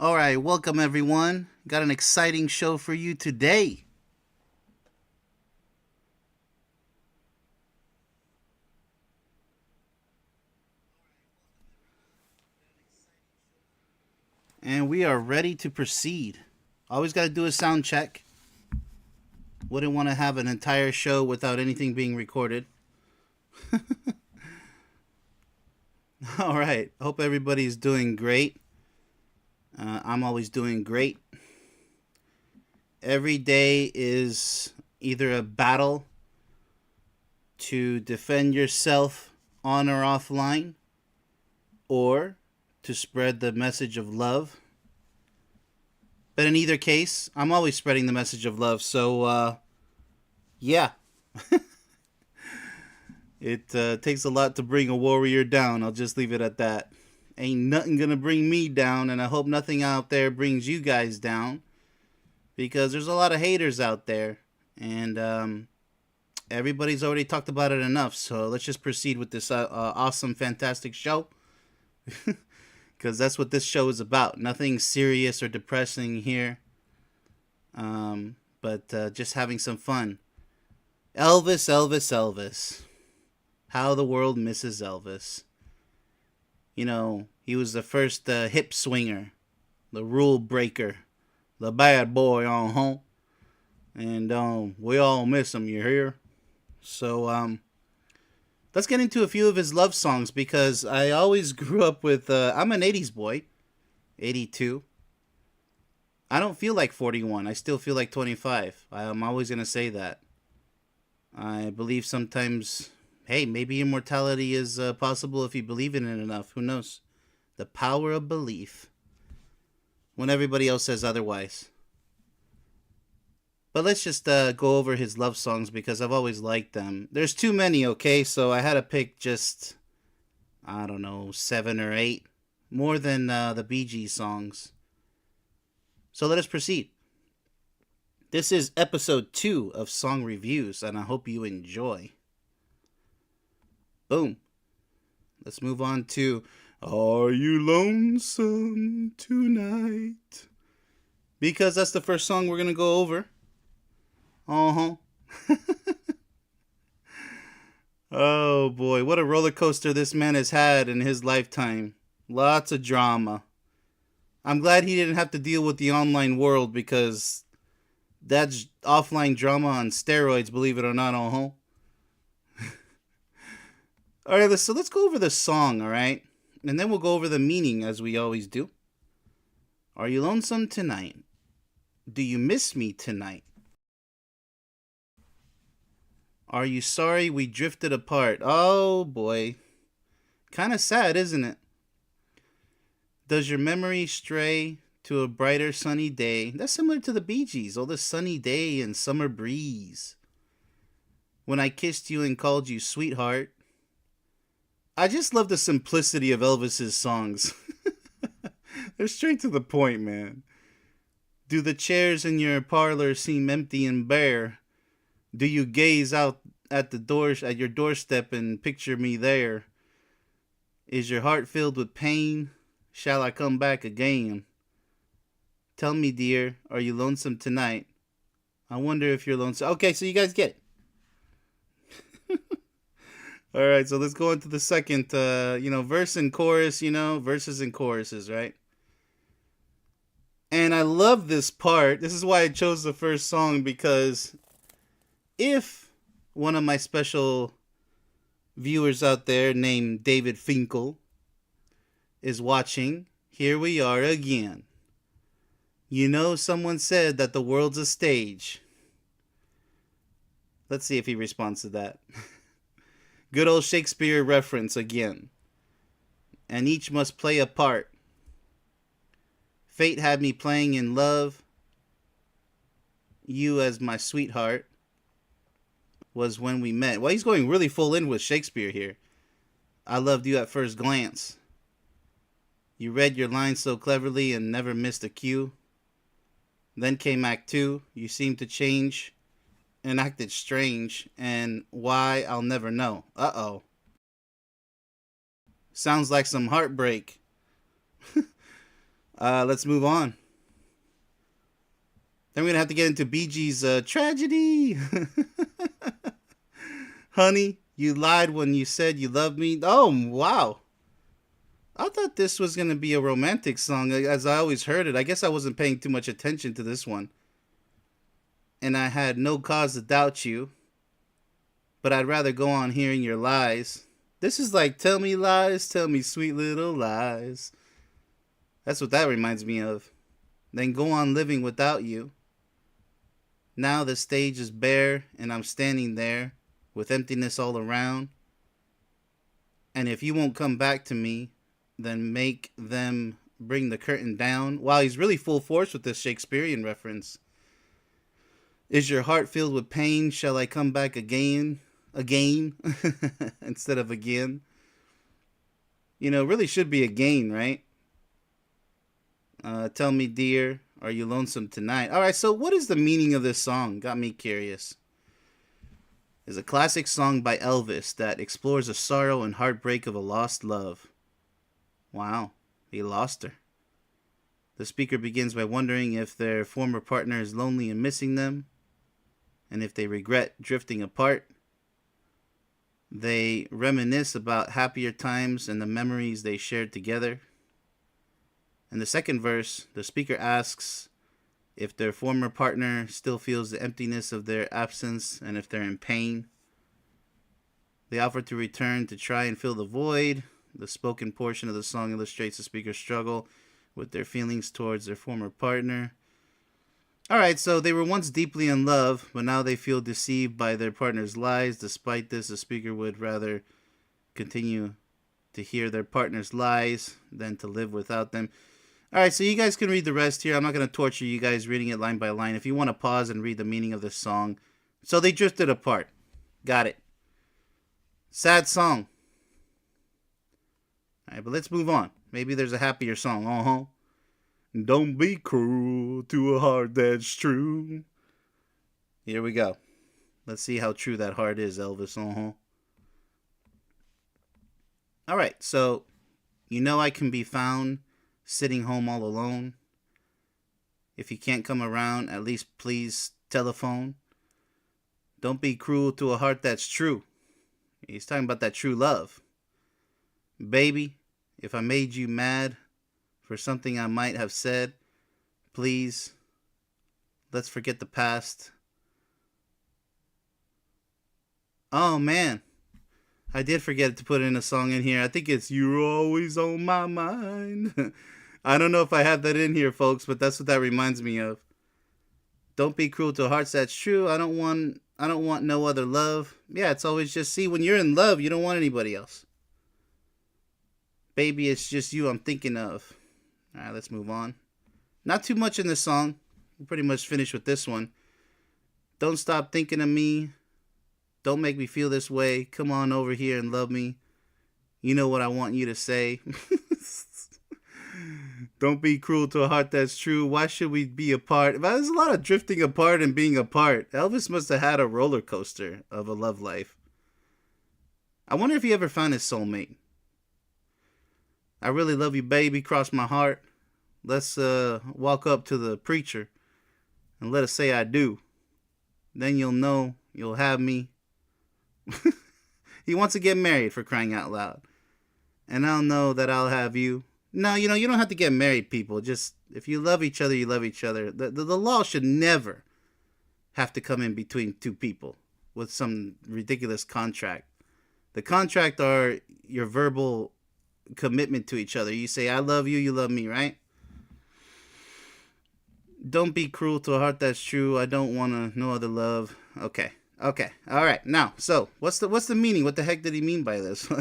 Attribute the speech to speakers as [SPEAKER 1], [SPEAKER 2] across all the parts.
[SPEAKER 1] All right, welcome everyone. Got an exciting show for you today. And we are ready to proceed. Always got to do a sound check. Wouldn't want to have an entire show without anything being recorded. All right, hope everybody's doing great. I'm always doing great. Every day is either a battle to defend yourself on or offline, or to spread the message of love. But in either case, I'm always spreading the message of love. So, yeah, it takes a lot to bring a warrior down. I'll just leave it at that. Ain't nothing gonna bring me down, and I hope nothing out there brings you guys down, because there's a lot of haters out there, and everybody's already talked about it enough. So let's just proceed with this awesome, fantastic show. Because that's what this show is about. Nothing serious or depressing here, but just having some fun. Elvis, Elvis, Elvis. How the world misses Elvis. You know, he was the first hip swinger, the rule breaker, the bad boy on home. And we all miss him, you hear? So, let's get into a few of his love songs, because I always grew up with. I'm an 80s boy, 82. I don't feel like 41. I still feel like 25. I'm always going to say that. I believe sometimes, hey, maybe immortality is possible if you believe in it enough. Who knows? The power of belief when everybody else says otherwise. But let's just go over his love songs, because I've always liked them. There's too many, okay? So I had to pick just, I don't know, 7 or 8. More than the Bee Gees songs. So let us proceed. This is episode 2 of Song Reviews, and I hope you enjoy. Boom. Let's move on to Are You Lonesome Tonight? Because that's the first song we're going to go over. Uh-huh. Oh boy, what a roller coaster this man has had in his lifetime. Lots of drama. I'm glad he didn't have to deal with the online world, because that's offline drama on steroids, believe it or not, uh-huh. Alright, so let's go over the song, alright? And then we'll go over the meaning, as we always do. Are you lonesome tonight? Do you miss me tonight? Are you sorry we drifted apart? Oh boy. Kind of sad, isn't it? Does your memory stray to a brighter sunny day? That's similar to the Bee Gees. Oh, the sunny day and summer breeze. When I kissed you and called you sweetheart. I just love the simplicity of Elvis's songs. They're straight to the point, man. Do the chairs in your parlor seem empty and bare? Do you gaze out at the doors at your doorstep and picture me there? Is your heart filled with pain? Shall I come back again? Tell me, dear, are you lonesome tonight? I wonder if you're lonesome. Okay, so you guys get it. All right, so let's go into the second, verse and chorus, verses and choruses, right? And I love this part. This is why I chose the first song, because if one of my special viewers out there named David Finkel is watching, here we are again. You know, someone said that the world's a stage. Let's see if he responds to that. Good old Shakespeare reference again. And each must play a part. Fate had me playing in love. You as my sweetheart was when we met. Well, he's going really full in with Shakespeare here. I loved you at first glance. You read your lines so cleverly and never missed a cue. Then came Act 2. You seemed to change and acted strange, and why I'll never know. Uh-oh. Sounds like some heartbreak. Let's move on. Then we're going to have to get into Bee Gees' Tragedy. Honey, you lied when you said you loved me. Oh, wow. I thought this was going to be a romantic song, as I always heard it. I guess I wasn't paying too much attention to this one. And I had no cause to doubt you, but I'd rather go on hearing your lies. This is like, tell me lies, tell me sweet little lies. That's what that reminds me of. Then go on living without you. Now the stage is bare, and I'm standing there with emptiness all around. And if you won't come back to me, then make them bring the curtain down. Wow, he's really full force with this Shakespearean reference. Is your heart filled with pain? Shall I come back again? Again? Instead of again. You know, it really should be again, right? Tell me, dear, are you lonesome tonight? All right, so what is the meaning of this song? Got me curious. It's a classic song by Elvis that explores the sorrow and heartbreak of a lost love. Wow, he lost her. The speaker begins by wondering if their former partner is lonely and missing them, and if they regret drifting apart. They reminisce about happier times and the memories they shared together. In the second verse, the speaker asks if their former partner still feels the emptiness of their absence and if they're in pain. They offer to return to try and fill the void. The spoken portion of the song illustrates the speaker's struggle with their feelings towards their former partner. Alright, so they were once deeply in love, but now they feel deceived by their partner's lies. Despite this, the speaker would rather continue to hear their partner's lies than to live without them. Alright, so you guys can read the rest here. I'm not going to torture you guys reading it line by line. If you want to pause and read the meaning of this song. So they drifted apart. Got it. Sad song. Alright, but let's move on. Maybe there's a happier song. Don't be cruel to a heart that's true. Here we go. Let's see how true that heart is, Elvis. Alright, so you know I can be found sitting home all alone. If you can't come around, at least please telephone. Don't be cruel to a heart that's true. He's talking about that true love. Baby, if I made you mad for something I might have said, please, let's forget the past. Oh man, I did forget to put in a song in here. I think it's You're Always on My Mind. I don't know if I have that in here, folks, but that's what that reminds me of. Don't be cruel to hearts that's true. I don't want no other love. Yeah, it's always just, see, when you're in love, you don't want anybody else. Baby, it's just you I'm thinking of. Alright, let's move on. Not too much in this song. We're pretty much finished with this one. Don't stop thinking of me. Don't make me feel this way. Come on over here and love me. You know what I want you to say. Don't be cruel to a heart that's true. Why should we be apart? There's a lot of drifting apart and being apart. Elvis must have had a roller coaster of a love life. I wonder if he ever found his soulmate. I really love you, baby. Cross my heart. Let's walk up to the preacher and let us say I do. Then you'll know you'll have me. He wants to get married, for crying out loud. And I'll know that I'll have you. No, you don't have to get married, people. Just, if you love each other, you love each other. The law should never have to come in between two people with some ridiculous contract. The contract are your verbal commitment to each other. You say, I love you, you love me, right? Don't be cruel to a heart that's true. I don't want no other love. Okay. All right. Now, so what's the meaning? What the heck did he mean by this? All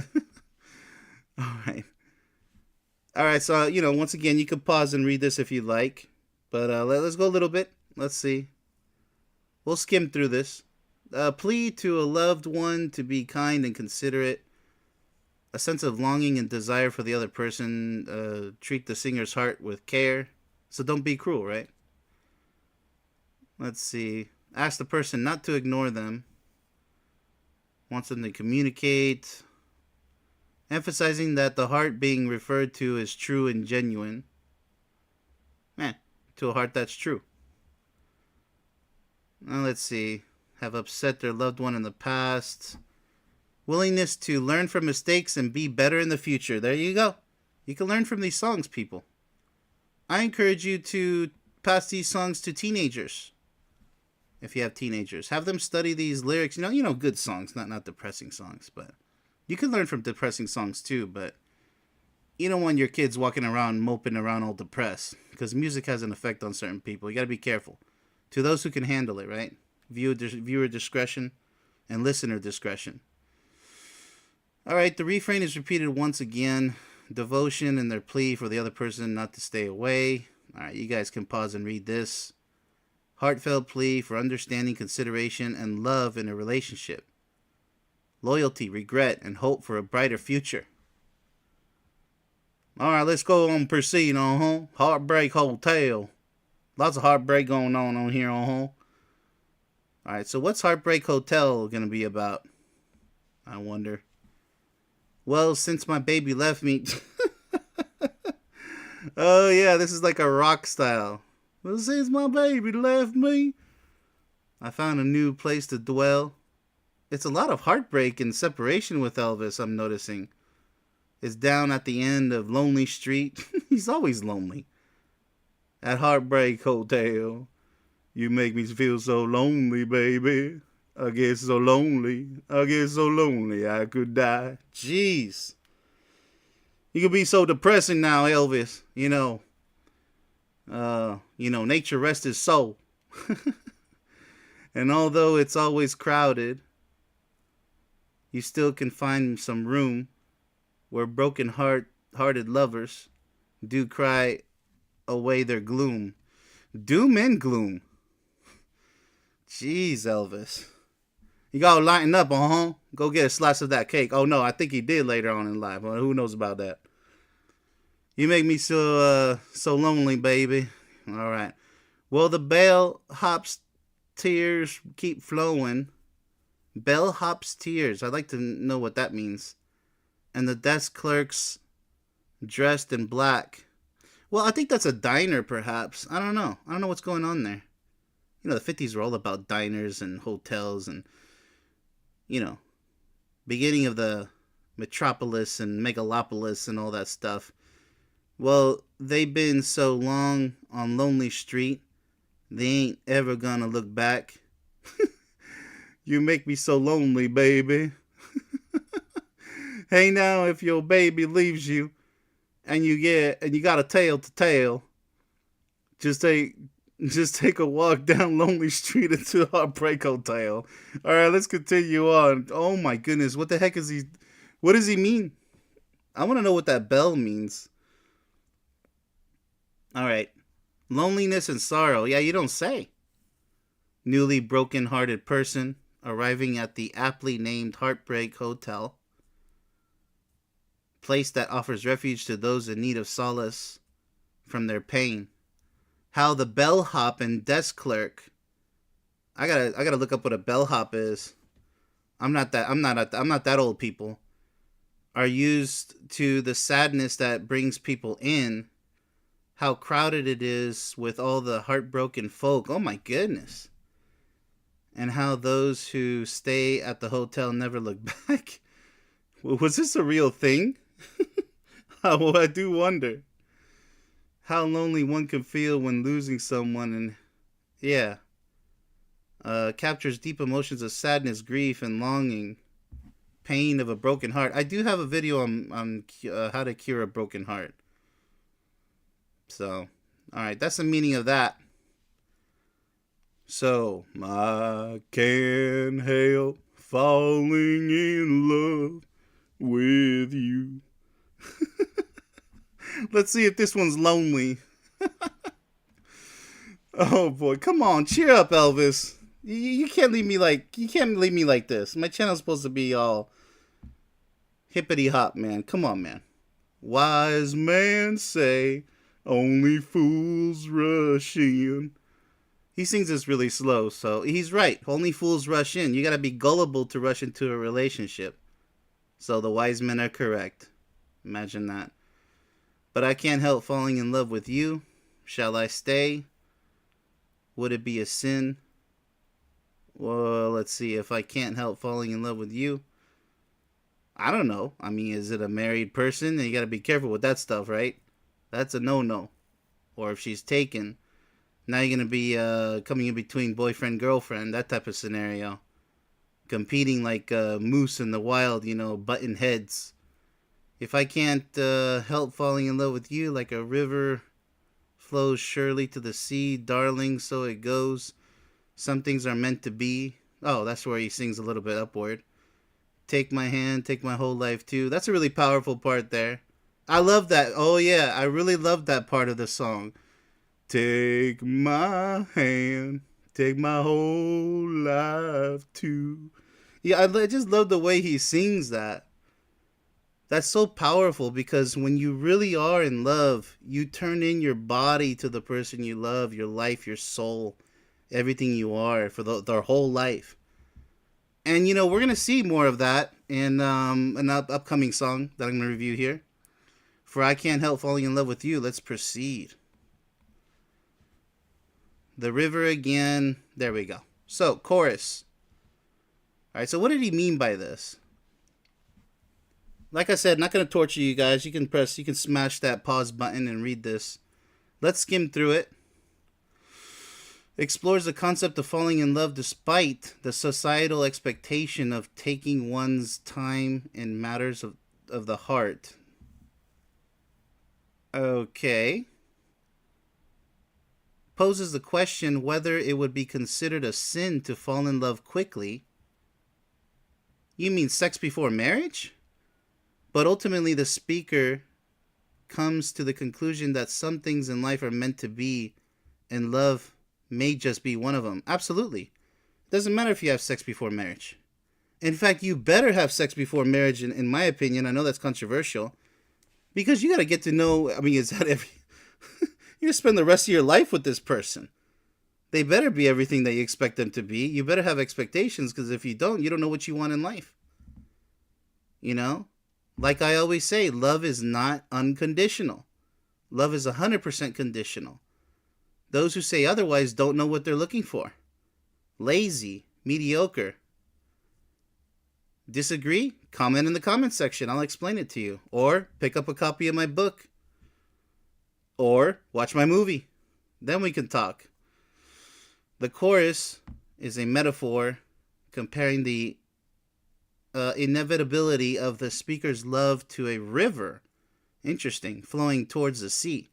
[SPEAKER 1] right. So, once again, you can pause and read this if you like, but let's go a little bit. Let's see. We'll skim through this. Plea to a loved one to be kind and considerate. A sense of longing and desire for the other person. Treat the singer's heart with care. So don't be cruel, right? Let's see. Ask the person not to ignore them. Wants them to communicate. Emphasizing that the heart being referred to is true and genuine. Man, to a heart that's true. Now let's see. Have upset their loved one in the past. Willingness to learn from mistakes and be better in the future. There you go. You can learn from these songs, people. I encourage you to pass these songs to teenagers. If you have teenagers, have them study these lyrics. Good songs, not depressing songs, but you can learn from depressing songs too. But you don't want your kids walking around moping around all depressed, because music has an effect on certain people. You got to be careful. To those who can handle it, right? Viewer discretion and listener discretion. All right, the refrain is repeated once again. Devotion and their plea for the other person not to stay away. All right, you guys can pause and read this. Heartfelt plea for understanding, consideration, and love in a relationship. Loyalty, regret, and hope for a brighter future. All right, let's go on proceed on, Heartbreak Hotel. Lots of heartbreak going on here on, All right, so what's Heartbreak Hotel going to be about? I wonder. Well, since my baby left me... Oh, yeah, this is like a rock style. Well, since my baby left me, I found a new place to dwell. It's a lot of heartbreak and separation with Elvis, I'm noticing. It's down at the end of Lonely Street. He's always lonely. At Heartbreak Hotel, you make me feel so lonely, baby. I get so lonely. I get so lonely I could die. Jeez. You could be so depressing now, Elvis. Nature rest his soul. And although it's always crowded, you still can find some room where broken-hearted lovers do cry away their gloom. Doom and gloom. Jeez, Elvis. You gotta lighten up, Go get a slice of that cake. Oh, no, I think he did later on in life. Well, who knows about that? You make me so lonely, baby. All right. Well, the bellhop's tears keep flowing. Bellhop's tears. I'd like to know what that means. And the desk clerk's dressed in black. Well, I think that's a diner, perhaps. I don't know. I don't know what's going on there. The 50s were all about diners and hotels and, beginning of the metropolis and megalopolis and all that stuff. Well, they've been so long on Lonely Street, they ain't ever gonna look back. You make me so lonely, baby. Hey, now, if your baby leaves you and you got a tale to tell, just take a walk down Lonely Street into Heartbreak Hotel. All right, let's continue on. Oh my goodness, what the heck is he? What does he mean? I want to know what that bell means. All right, loneliness and sorrow. Yeah, you don't say. Newly broken-hearted person arriving at the aptly named Heartbreak Hotel. Place that offers refuge to those in need of solace from their pain. How the bellhop and desk clerk. I gotta look up what a bellhop is. I'm not that old, people. Are used to the sadness that brings people in. How crowded it is with all the heartbroken folk. Oh my goodness. And how those who stay at the hotel never look back. Was this a real thing? Well, I do wonder. How lonely one can feel when losing someone, and yeah, captures deep emotions of sadness, grief, and longing, pain of a broken heart. I do have a video on how to cure a broken heart. So, all right, that's the meaning of that. So, I can't help falling in love with you. Let's see if this one's lonely. Oh boy, come on, cheer up, Elvis. You can't leave me like this. My channel's supposed to be all hippity hop, man. Come on, man. Wise men say only fools rush in. He sings this really slow, so he's right. Only fools rush in. You gotta be gullible to rush into a relationship. So the wise men are correct. Imagine that. But I can't help falling in love with you. Shall I stay? Would it be a sin? Well, let's see. If I can't help falling in love with you, I don't know. I mean, is it a married person? And you got to be careful with that stuff, right? That's a no-no. Or if she's taken, now you're gonna be coming in between boyfriend girlfriend, that type of scenario, competing like moose in the wild, button heads. If I can't help falling in love with you, like a river flows surely to the sea, darling, so it goes. Some things are meant to be. Oh, that's where he sings a little bit upward. Take my hand, take my whole life too. That's a really powerful part there. I love that. Oh yeah, I really love that part of the song. Take my hand, take my whole life too. Yeah, I just love the way he sings that. That's so powerful because when you really are in love, you turn in your body to the person you love, your life, your soul, everything you are for their whole life. And we're gonna see more of that in an upcoming song that I'm gonna review here. For I Can't Help Falling in Love with You. Let's proceed. The river again. There we go. So chorus. All right. So what did he mean by this? Like I said, not gonna torture you guys. You can smash that pause button and read this. Let's skim through it. Explores the concept of falling in love despite the societal expectation of taking one's time in matters of the heart. Okay. Poses the question whether it would be considered a sin to fall in love quickly. You mean sex before marriage? But ultimately, the speaker comes to the conclusion that some things in life are meant to be, and love may just be one of them. Absolutely. It doesn't matter if you have sex before marriage. In fact, you better have sex before marriage, in my opinion. I know that's controversial. Because you got to get to know, I mean, is that every... you spend the rest of your life with this person. They better be everything that you expect them to be. You better have expectations, because if you don't know what you want in life. Like I always say, love is not unconditional. Love is 100% conditional. Those who say otherwise don't know what they're looking for. Lazy, mediocre. Disagree? Comment in the comment section. I'll explain it to you. Or pick up a copy of my book. Or watch my movie. Then we can talk. The chorus is a metaphor comparing the inevitability of the speaker's love to a river. Interesting. Flowing towards the sea.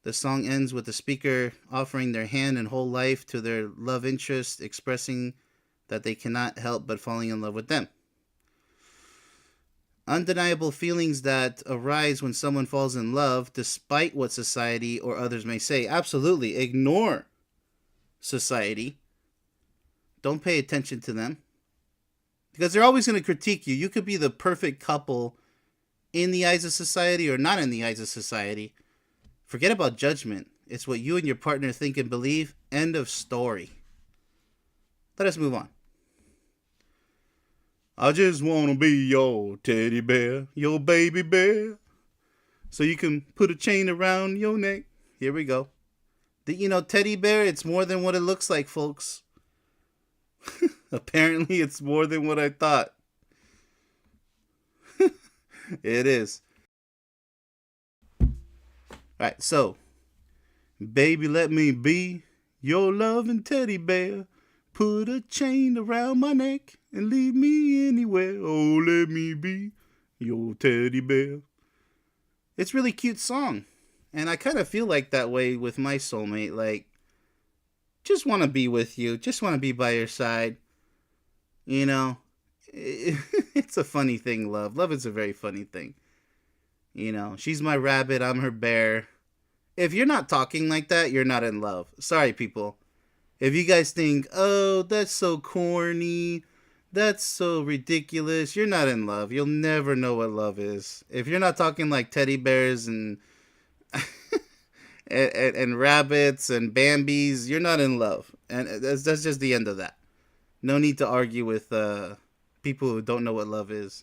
[SPEAKER 1] The song ends with the speaker offering their hand and whole life to their love interest, expressing that they cannot help but falling in love with them. Undeniable feelings that arise when someone falls in love, despite what society or others may say. Absolutely. Ignore society. Don't pay attention to them. Because they're always going to critique you. You could be the perfect couple in the eyes of society or not in the eyes of society. Forget about judgment. It's what you and your partner think and believe. End of story. Let us move on. I just want to be your teddy bear, your baby bear, so you can put a chain around your neck. Here we go. Teddy bear, it's more than what it looks like, folks. Apparently, it's more than what I thought. It is. Alright, so, baby, let me be your loving teddy bear. Put a chain around my neck and lead me anywhere. Oh, let me be your teddy bear. It's a really cute song. And I kind of feel like that way with my soulmate. Like, just want to be with you. Just want to be by your side. It's a funny thing, love. Love is a very funny thing. She's my rabbit, I'm her bear. If you're not talking like that, you're not in love. Sorry, people. If you guys think, oh, that's so corny, that's so ridiculous, you're not in love. You'll never know what love is. If you're not talking like teddy bears and and rabbits and Bambis, you're not in love. And that's just the end of that. No need to argue with people who don't know what love is.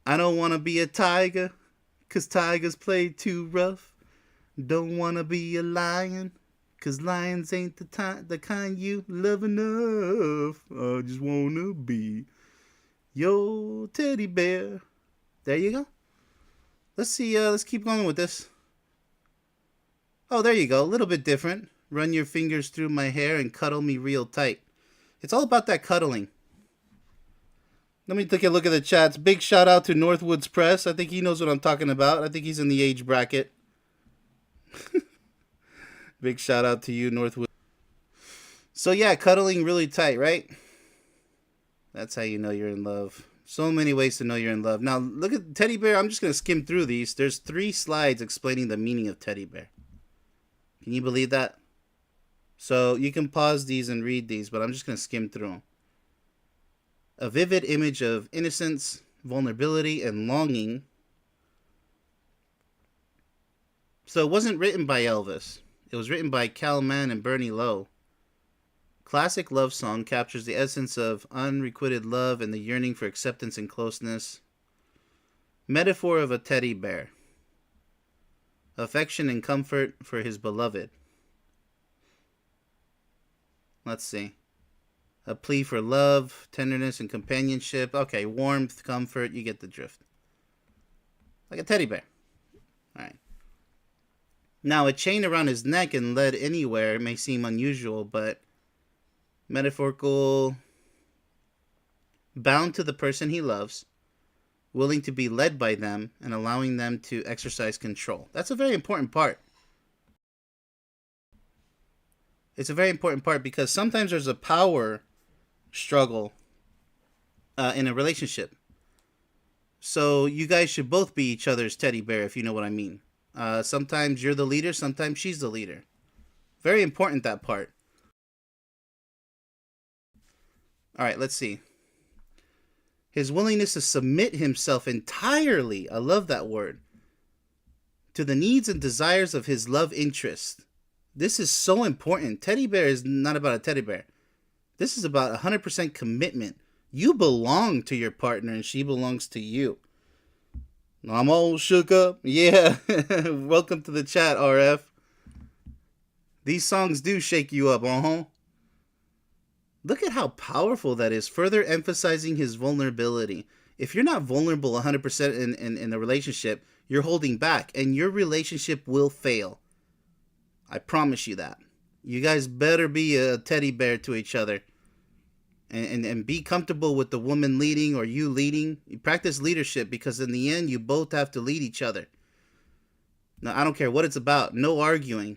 [SPEAKER 1] I don't want to be a tiger, 'cause tigers play too rough. Don't wanna be a lion, 'cause lions ain't the kind you love enough. I just wanna be your teddy bear. There you go. Let's see, let's keep going with this. Oh, there you go. A little bit different. Run your fingers through my hair and cuddle me real tight. It's all about that cuddling. Let me take a look at the chats. Big shout out to Northwoods Press. I think he knows what I'm talking about. I think he's in the age bracket. Big shout out to you, Northwoods. So yeah, cuddling really tight, right? That's how you know you're in love. So many ways to know you're in love. Now, look at teddy bear. I'm just going to skim through these. There's 3 slides explaining the meaning of teddy bear. Can you believe that? So you can pause these and read these, but I'm just going to skim through them. A vivid image of innocence, vulnerability, and longing. So it wasn't written by Elvis. It was written by Cal Mann and Bernie Lowe. Classic love song captures the essence of unrequited love and the yearning for acceptance and closeness. Metaphor of a teddy bear. Affection and comfort for his beloved. Let's see. A plea for love, tenderness, and companionship. Okay, warmth, comfort, you get the drift. Like a teddy bear. Alright. Now, a chain around his neck and led anywhere may seem unusual, but metaphorical, bound to the person he loves, willing to be led by them, and allowing them to exercise control. That's a very important part. It's a very important part because sometimes there's a power struggle in a relationship. So you guys should both be each other's teddy bear, if you know what I mean. Sometimes you're the leader, sometimes she's the leader. Very important, that part. All right, let's see. His willingness to submit himself entirely, I love that word, to the needs and desires of his love interest. This is so important. Teddy bear is not about a teddy bear. This is about 100% commitment. You belong to your partner and she belongs to you. I'm all shook up. Yeah. Welcome to the chat, RF. These songs do shake you up, Look at how powerful that is, further emphasizing his vulnerability. If you're not vulnerable 100% in a relationship, you're holding back, and your relationship will fail. I promise you that. You guys better be a teddy bear to each other. And be comfortable with the woman leading or you leading. You practice leadership because in the end, you both have to lead each other. Now, I don't care what it's about. No arguing.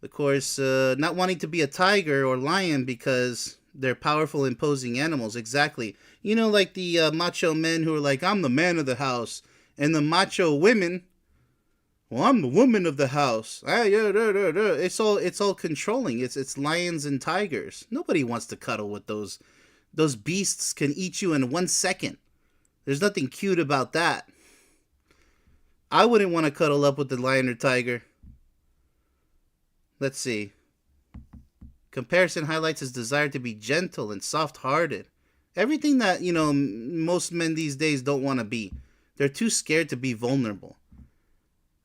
[SPEAKER 1] Of course, not wanting to be a tiger or lion because they're powerful, imposing animals. Exactly. You know, like the macho men who are like, I'm the man of the house. And the macho women, well, I'm the woman of the house. It's all controlling. It's lions and tigers. Nobody wants to cuddle with those. Those beasts can eat you in 1 second. There's nothing cute about that. I wouldn't want to cuddle up with the lion or tiger. Let's see. Comparison highlights his desire to be gentle and soft-hearted. Everything that, most men these days don't want to be. They're too scared to be vulnerable.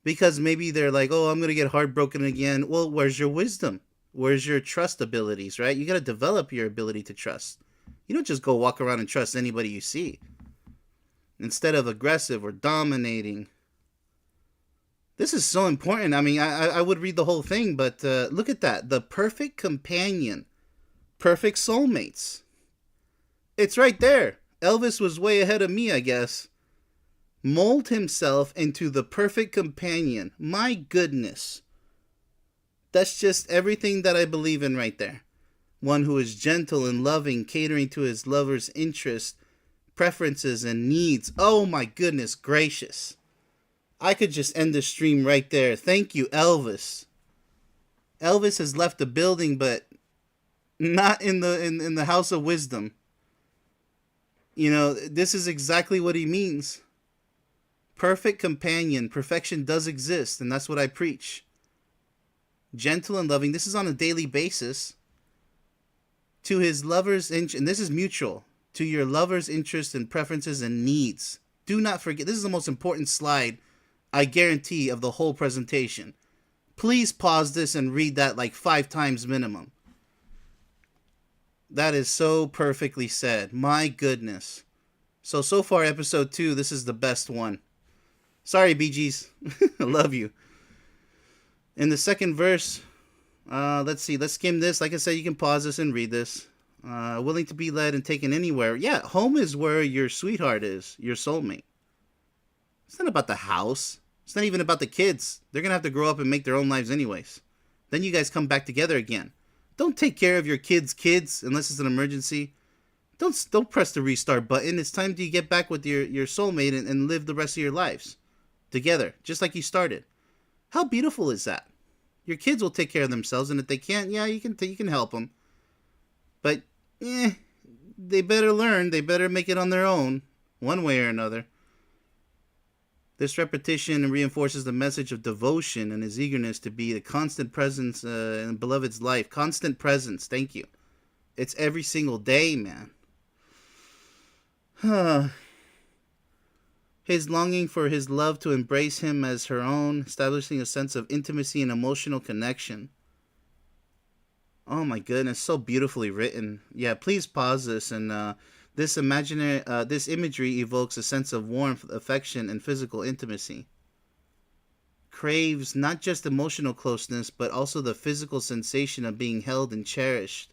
[SPEAKER 1] Because maybe they're like, oh, I'm going to get heartbroken again. Well, where's your wisdom? Where's your trust abilities, right? You got to develop your ability to trust. You don't just go walk around and trust anybody you see. Instead of aggressive or dominating. This is so important. I mean, I would read the whole thing, but look at that. The perfect companion. Perfect soulmates. It's right there. Elvis was way ahead of me, I guess. Mold himself into the perfect companion. My goodness. That's just everything that I believe in right there. One who is gentle and loving, catering to his lover's interests, preferences, and needs. Oh my goodness gracious. I could just end the stream right there. Thank you, Elvis. Elvis has left the building, but not in the house of wisdom. This is exactly what he means. Perfect companion. Perfection does exist, and that's what I preach. Gentle and loving. This is on a daily basis. To his lover's interest, and this is mutual. To your lover's interests and preferences and needs. Do not forget, this is the most important slide I guarantee, of the whole presentation. Please pause this and read that like 5 times minimum. That is so perfectly said. My goodness. So far, episode 2, this is the best one. Sorry, Bee Gees. I love you. In the second verse, let's see. Let's skim this. Like I said, you can pause this and read this. Willing to be led and taken anywhere. Yeah, home is where your sweetheart is, your soulmate. It's not about the house. It's not even about the kids. They're going to have to grow up and make their own lives anyways. Then you guys come back together again. Don't take care of your kids unless it's an emergency. Don't press the restart button. It's time to get back with your soulmate and live the rest of your lives together, just like you started. How beautiful is that? Your kids will take care of themselves, and if they can't, yeah, you can help them. But they better learn. They better make it on their own, one way or another. This repetition reinforces the message of devotion and his eagerness to be the constant presence in beloved's life. Constant presence. Thank you. It's every single day, man. His longing for his love to embrace him as her own, establishing a sense of intimacy and emotional connection. Oh my goodness, so beautifully written. Yeah, please pause this. And this imagery evokes a sense of warmth, affection, and physical intimacy. Craves not just emotional closeness, but also the physical sensation of being held and cherished.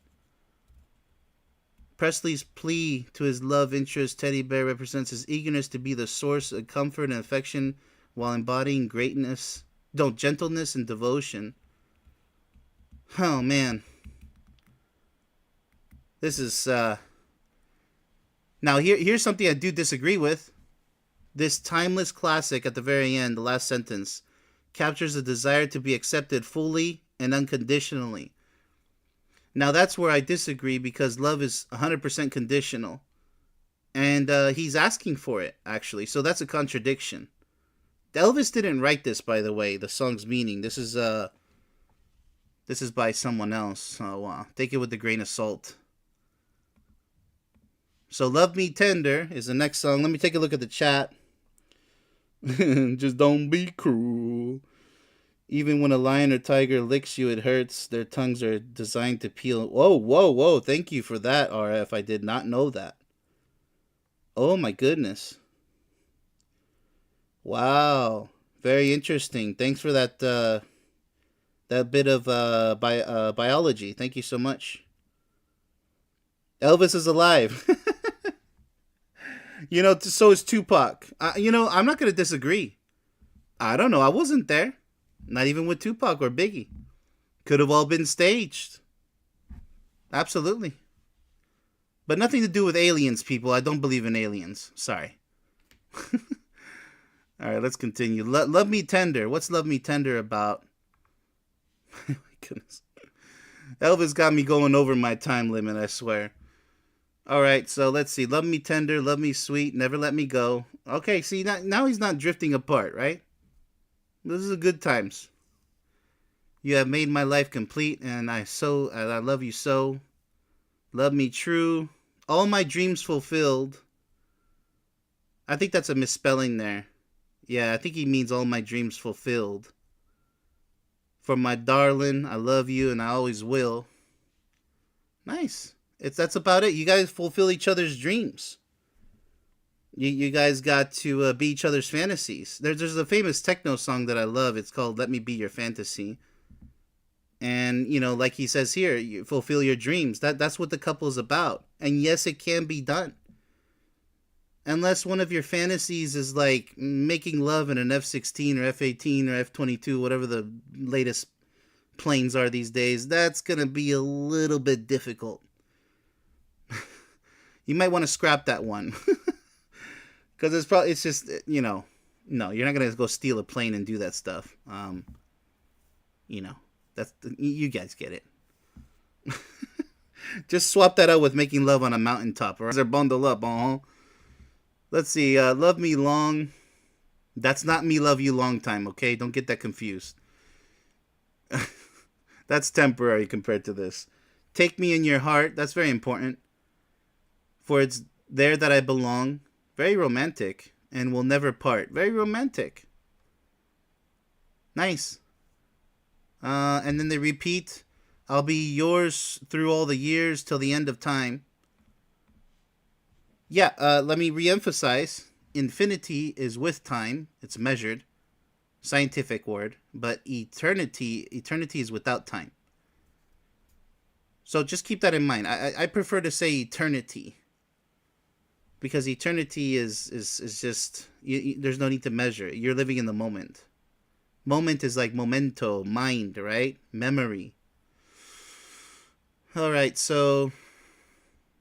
[SPEAKER 1] Presley's plea to his love interest teddy bear represents his eagerness to be the source of comfort and affection while embodying gentleness and devotion. Oh man. This is now here's something I do disagree with. This timeless classic at the very end, the last sentence, captures the desire to be accepted fully and unconditionally. Now that's where I disagree, because love is 100% conditional. And he's asking for it, actually. So that's a contradiction. Elvis didn't write this, by the way, the song's meaning. This is by someone else. So take it with a grain of salt. So Love Me Tender is the next song. Let me take a look at the chat. Just don't be cruel. Even when a lion or tiger licks you, it hurts. Their tongues are designed to peel. Whoa. Thank you for that, RF. I did not know that. Oh, my goodness. Wow. Very interesting. Thanks for that bit of biology. Thank you so much. Elvis is alive. So is Tupac. I'm not going to disagree. I don't know. I wasn't there. Not even with Tupac or Biggie. Could have all been staged. Absolutely. But nothing to do with aliens, people. I don't believe in aliens. Sorry. All right, let's continue. Love Me Tender. What's Love Me Tender about? My goodness. Elvis got me going over my time limit, I swear. All right, so let's see. Love Me Tender, Love Me Sweet, Never Let Me Go. Okay, see, now he's not drifting apart, right? This is good times. You have made my life complete, and I love you so. Love me true. All my dreams fulfilled. I think that's a misspelling there. Yeah, I think he means all my dreams fulfilled. For my darling, I love you and I always will. Nice. That's about it. You guys fulfill each other's dreams. You guys got to be each other's fantasies. There's a famous techno song that I love. It's called Let Me Be Your Fantasy. And, like he says here, you fulfill your dreams. That's what the couple is about. And yes, it can be done. Unless one of your fantasies is like making love in an F-16 or F-18 or F-22, whatever the latest planes are these days, that's going to be a little bit difficult. You might want to scrap that one. Because it's just, no, you're not going to go steal a plane and do that stuff. You guys get it. Just swap that out with making love on a mountaintop. Or they're bundled up, Let's see, Love Me Long. That's not Me Love You Long Time, okay? Don't get that confused. That's temporary compared to this. Take Me in Your Heart. That's very important. For it's there that I belong. Very romantic. And will never part. Very romantic. Nice. And then they repeat, I'll be yours through all the years till the end of time. Yeah, let me reemphasize. Infinity is with time. It's measured. Scientific word. But eternity is without time. So just keep that in mind. I prefer to say eternity. Because eternity is just, there's no need to measure. You're living in the moment. Moment is like memento, mind, right? Memory. All right, so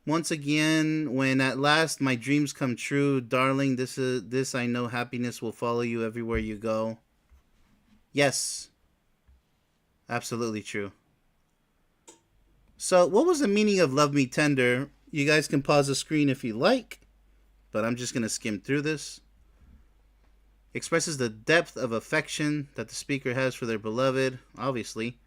[SPEAKER 1] once again, when at last my dreams come true, darling, this I know happiness will follow you everywhere you go. Yes, absolutely true. So, what was the meaning of Love Me Tender? You guys can pause the screen if you like, but I'm just going to skim through this. Expresses the depth of affection that the speaker has for their beloved, obviously.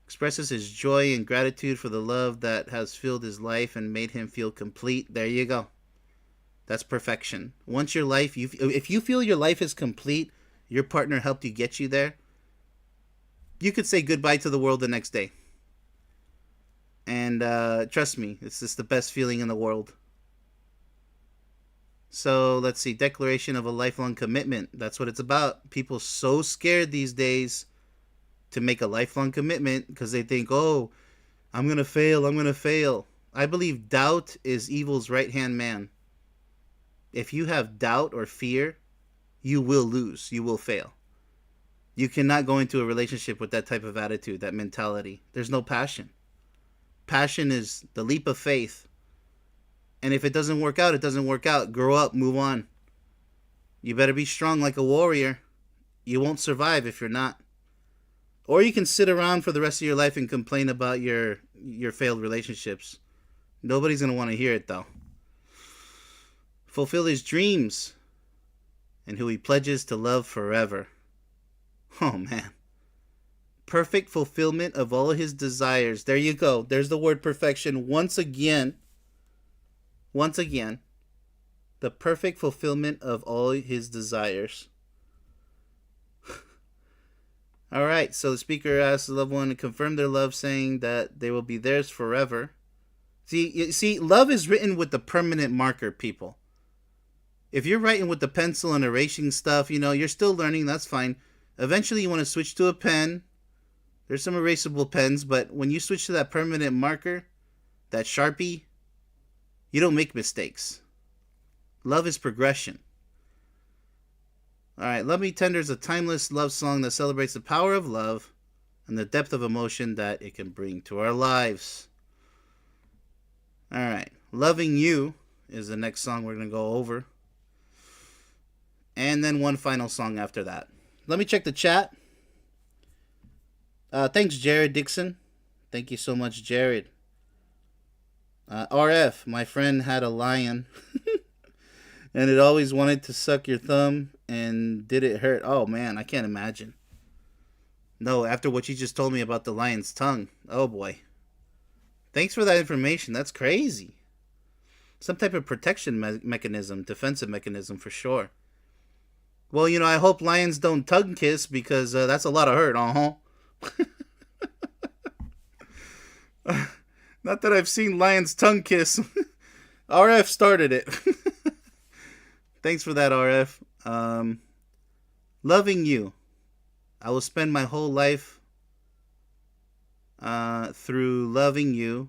[SPEAKER 1] Expresses his joy and gratitude for the love that has filled his life and made him feel complete. There you go. That's perfection. Once your life, if you feel your life is complete, your partner helped you get you there, you could say goodbye to the world the next day. And trust me, it's just the best feeling in the world. So let's see, declaration of a lifelong commitment. That's what it's about. People so scared these days to make a lifelong commitment because they think, oh, I'm going to fail. I'm going to fail. I believe doubt is evil's right-hand man. If you have doubt or fear, you will lose. You will fail. You cannot go into a relationship with that type of attitude, that mentality. There's no passion. Passion is the leap of faith. And if it doesn't work out, it doesn't work out. Grow up, move on. You better be strong like a warrior. You won't survive if you're not. Or you can sit around for the rest of your life and complain about your failed relationships. Nobody's going to want to hear it, though. Fulfill his dreams and who he pledges to love forever. Oh, man. Perfect fulfillment of all his desires. There you go. There's the word perfection once again. Once again. The perfect fulfillment of all his desires. All right, so the speaker asks the loved one to confirm their love, saying that they will be theirs forever. See, love is written with the permanent marker, people. If you're writing with the pencil and erasing stuff, you're still learning, that's fine. Eventually, you want to switch to a pen. There's some erasable pens, but when you switch to that permanent marker, that Sharpie, you don't make mistakes. Love is progression. All right, Love Me Tender is a timeless love song that celebrates the power of love and the depth of emotion that it can bring to our lives. All right, Loving You is the next song we're going to go over. And then one final song after that. Let me check the chat. Thanks, Jared Dixon. Thank you so much, Jared. RF, my friend had a lion. And it always wanted to suck your thumb. And did it hurt? Oh, man, I can't imagine. No, after what you just told me about the lion's tongue. Oh, boy. Thanks for that information. That's crazy. Some type of protection mechanism, defensive mechanism for sure. Well, I hope lions don't tongue kiss because that's a lot of hurt, Not that I've seen lions tongue kiss. RF started it. Thanks for that, RF. Loving You. I will spend my whole life through loving you.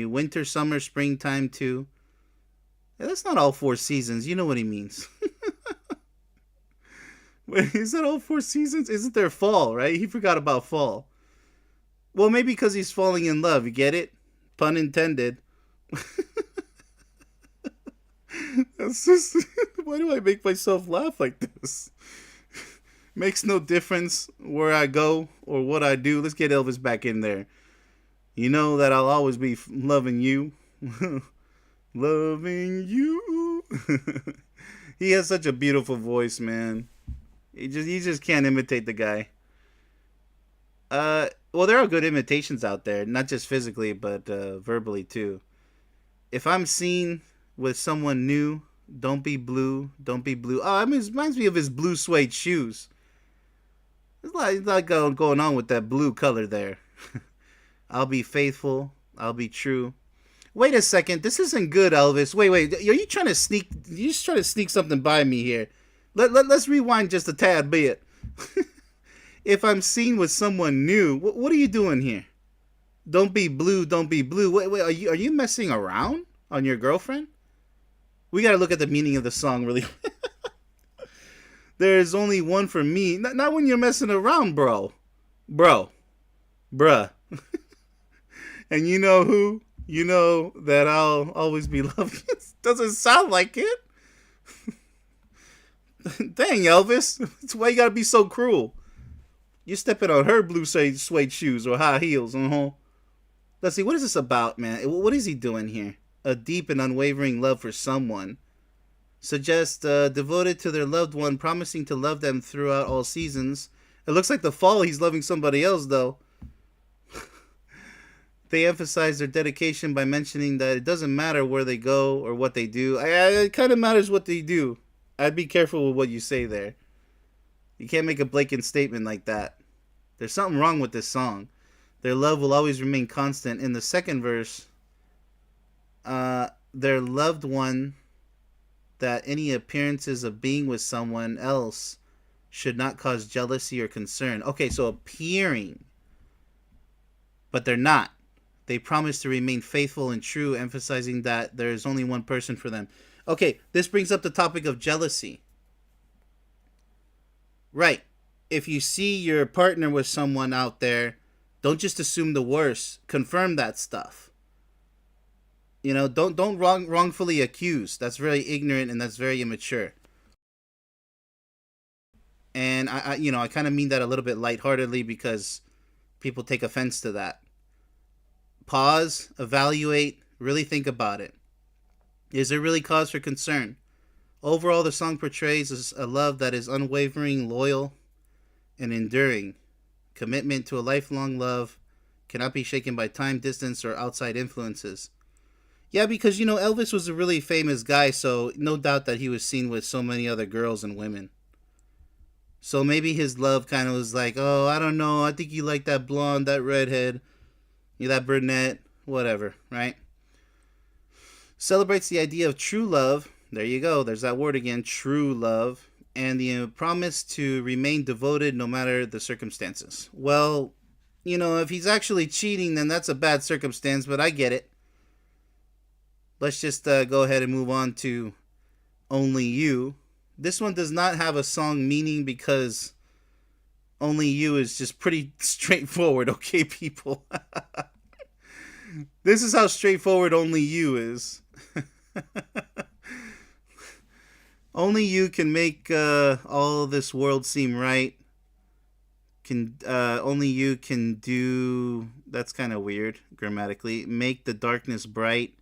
[SPEAKER 1] Winter, summer, springtime too. Yeah, that's not all 4 seasons. You know what he means. Wait, is that all 4 seasons? Isn't there fall, right? He forgot about fall. Well, maybe because he's falling in love. You get it? Pun intended. That's just... Why do I make myself laugh like this? Makes no difference where I go or what I do. Let's get Elvis back in there. You know that I'll always be loving you. Loving you. He has such a beautiful voice, man. You just can't imitate the guy. Well, there are good imitations out there, not just physically, but verbally too. If I'm seen with someone new, don't be blue. Oh, it reminds me of his blue suede shoes. There's a lot going on with that blue color there. I'll be faithful. I'll be true. Wait a second. This isn't good, Elvis. Wait. Are you trying to sneak? You just trying to sneak something by me here? Let's rewind just a tad bit. If I'm seen with someone new, what are you doing here? Don't be blue. Don't be blue. Wait. Are you messing around on your girlfriend? We gotta look at the meaning of the song really. There's only one for me. Not when you're messing around, bro, bruh. And you know who? You know that I'll always be loving you. Doesn't sound like it. Dang, Elvis. That's why you gotta be so cruel. You're stepping on her blue suede shoes or high heels. Let's see, what is this about, man? What is he doing here? A deep and unwavering love for someone. Suggest devoted to their loved one, promising to love them throughout all seasons. It looks like the fall he's loving somebody else, though. They emphasize their dedication by mentioning that it doesn't matter where they go or what they do. It kind of matters what they do. I'd be careful with what you say there. You can't make a blatant statement like that. There's something wrong with this song. Their love will always remain constant. In the second verse, their loved one, that any appearances of being with someone else should not cause jealousy or concern. Okay, so appearing, but they're not. They promise to remain faithful and true, emphasizing that there is only one person for them. Okay, this brings up the topic of jealousy. Right. If you see your partner with someone out there, don't just assume the worst. Confirm that stuff. You know, don't wrongfully accuse. That's very ignorant and that's very immature. And I kind of mean that a little bit lightheartedly because people take offense to that. Pause, evaluate, really think about it. Is there really cause for concern? Overall, the song portrays a love that is unwavering, loyal, and enduring. Commitment to a lifelong love cannot be shaken by time, distance, or outside influences. Yeah, because, Elvis was a really famous guy, so no doubt that he was seen with so many other girls and women. So maybe his love kind of was like, oh, I don't know, I think you like that blonde, that redhead, you that brunette, whatever, right? Celebrates the idea of true love. There you go, there's that word again, true love. And the promise to remain devoted no matter the circumstances. Well, if he's actually cheating, then that's a bad circumstance, but I get it. Let's just go ahead and move on to Only You. This one does not have a song meaning because Only You is just pretty straightforward, okay, people? This is how straightforward Only You is. Only you can make all of this world seem right. Only you can do... That's kind of weird grammatically. Make the darkness bright.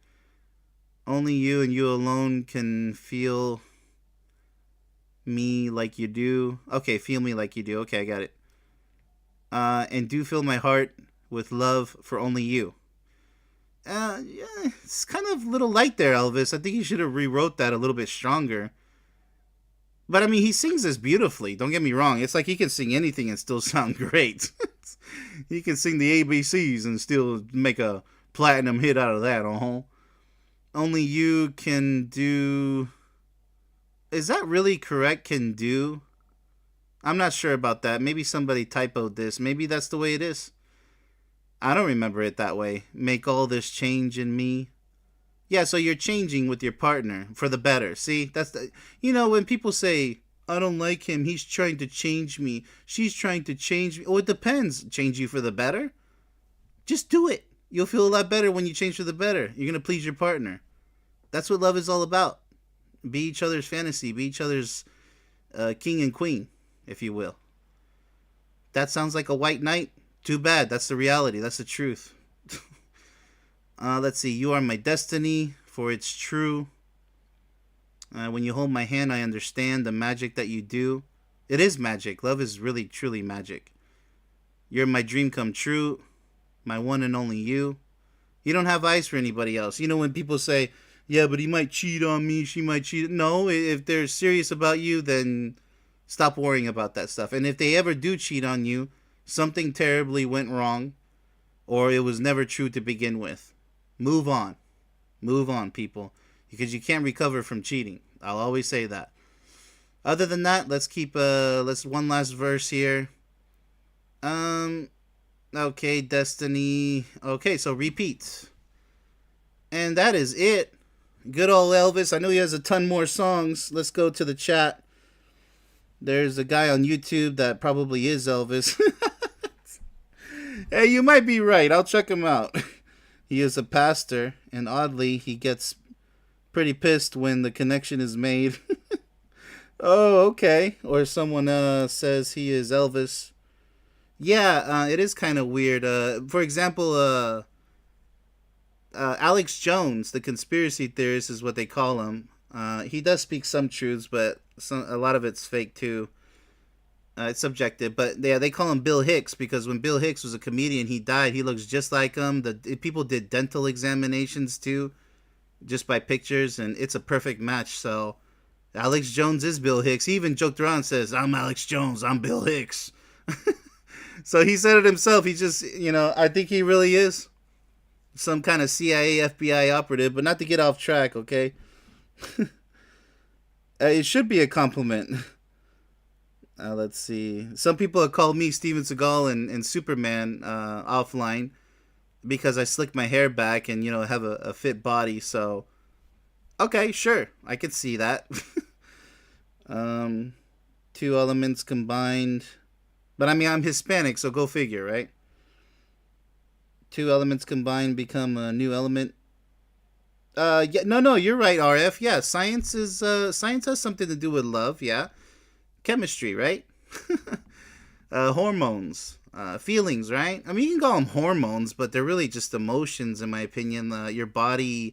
[SPEAKER 1] Only you and you alone can feel me like you do. Okay, feel me like you do. Okay, I got it. And do fill my heart with love for only you. Yeah, it's kind of a little light there, Elvis. I think you should have rewrote that a little bit stronger. But I mean, he sings this beautifully. Don't get me wrong. It's like he can sing anything and still sound great. He can sing the ABCs and still make a platinum hit out of that, Only you can do... Is that really correct, can do? I'm not sure about that. Maybe somebody typoed this. Maybe that's the way it is. I don't remember it that way. Make all this change in me. Yeah, so you're changing with your partner for the better. See, that's the... when people say, I don't like him, he's trying to change me, she's trying to change me. Oh, it depends. Change you for the better? Just do it. You'll feel a lot better when you change for the better. You're going to please your partner. That's what love is all about. Be each other's fantasy. Be each other's king and queen, if you will. That sounds like a white knight? Too bad. That's the reality. That's the truth. Let's see. You are my destiny, for it's true. When you hold my hand, I understand the magic that you do. It is magic. Love is really, truly magic. You're my dream come true. My one and only you. You don't have eyes for anybody else. When people say, yeah, but he might cheat on me, she might cheat. No, if they're serious about you, then Stop worrying about that stuff. And if they ever do cheat on you, something terribly went wrong, or it was never true to begin with. Move on. Move on, people. Because you can't recover from cheating. I'll always say that. Other than that, let's keep let's one last verse here. Um okay, Destiny. Okay, so repeat. And that is it. Good old Elvis. I know he has a ton more songs. Let's go to the chat. There's a guy on YouTube that probably is Elvis. Hey, you might be right. I'll check him out. He is a pastor, and oddly, he gets pretty pissed when the connection is made. Oh, okay. Or someone says he is Elvis. Yeah, it is kind of weird. For example, Alex Jones, the conspiracy theorist, is what they call him. He does speak some truths, but a lot of it's fake too. It's subjective, but yeah, they call him Bill Hicks because when Bill Hicks was a comedian, he died. He looks just like him. The people did dental examinations too, just by pictures, and it's a perfect match. So Alex Jones is Bill Hicks. He even joked around and says, "I'm Alex Jones. I'm Bill Hicks." So he said it himself. He just, I think he really is some kind of CIA, FBI operative, but not to get off track, okay? It should be a compliment. Let's see. Some people have called me Steven Seagal and Superman offline because I slick my hair back and, have a fit body. So, okay, sure. I could see that. Two elements combined. But I mean, I'm Hispanic, so go figure, right? Two elements combined become a new element. Yeah, no, you're right, RF. Yeah, science has something to do with love. Yeah, chemistry, right? Hormones, feelings, right? I mean, you can call them hormones, but they're really just emotions, in my opinion. Your body,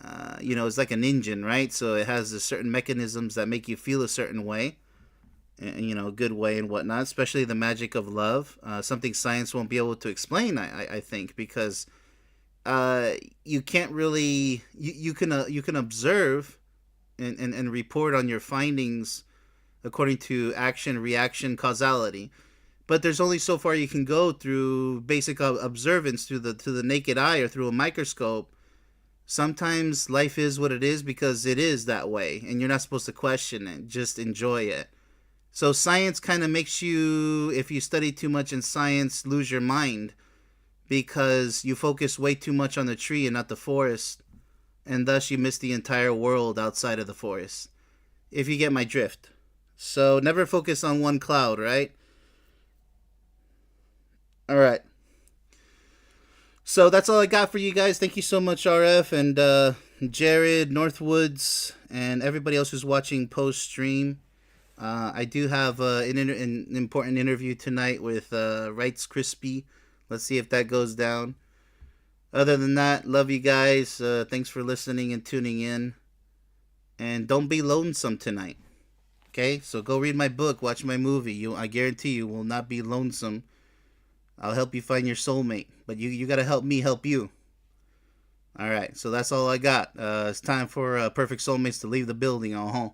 [SPEAKER 1] is like an engine, right? So it has certain mechanisms that make you feel a certain way, and a good way and whatnot. Especially the magic of love, something science won't be able to explain. I think because you can't really you can observe and report on your findings according to action, reaction, causality. But there's only so far you can go through basic observance through the naked eye or through a microscope. Sometimes life is what it is because it is that way, and you're not supposed to question it. Just enjoy it. So science kind of makes you, if you study too much in science, lose your mind because you focus way too much on the tree and not the forest, and thus you miss the entire world outside of the forest. If you get my drift. So never focus on one cloud, right? All right. So that's all I got for you guys. Thank you so much, RF and Jared, Northwoods, and everybody else who's watching post stream. I do have an important interview tonight with Rights Crispy. Let's see if that goes down. Other than that, love you guys. Thanks for listening and tuning in. And don't be lonesome tonight. Okay? So go read my book, watch my movie. I guarantee you will not be lonesome. I'll help you find your soulmate. But you got to help me help you. All right. So that's all I got. It's time for Perfect Soulmates to leave the building. Uh-huh.